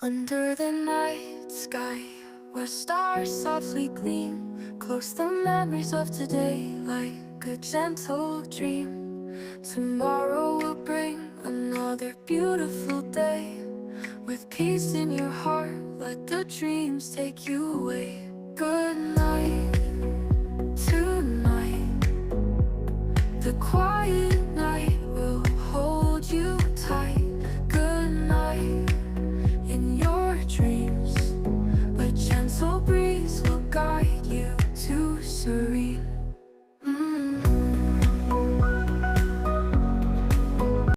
Under the night sky, where stars softly gleam, close the memories of today like a gentle dream. Tomorrow will bring another beautiful day. With peace in your heart, let the dreams take you away. Good